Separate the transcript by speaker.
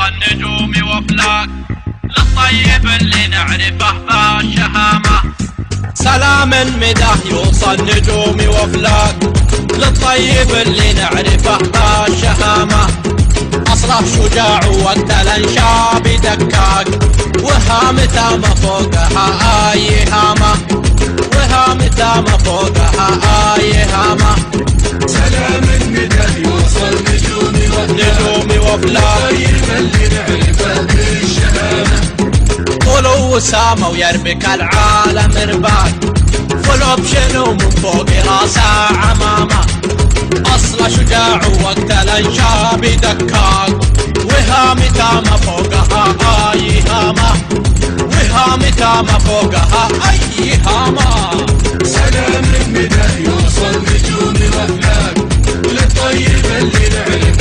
Speaker 1: يوصل نجومي وافلاك، للطيب اللي نعرفه بالشهامة. سلام مداه يوصل نجومي وافلاك، للطيب اللي نعرفه بالشهامة. أصله شجاع وقت الانشاب دكاك، وهامته ما فوقها أي هامة، وهامته ما فوقها أي هامة.
Speaker 2: سلام مداه يوصل نجومي وافلاك، للطيب اللي نعرفه بالشهامة.
Speaker 1: طلو وسامة ويربك العالم رباك، فلو بشنو من فوق راسه عمامة. أصله شجاع وقت الانشاب دكاك، وهامته ما فوقها أي هامة، وهامته ما فوقها أي هامة.
Speaker 2: سلام مداه يوصل نجومي وافلاك، للطيب اللي نعرفه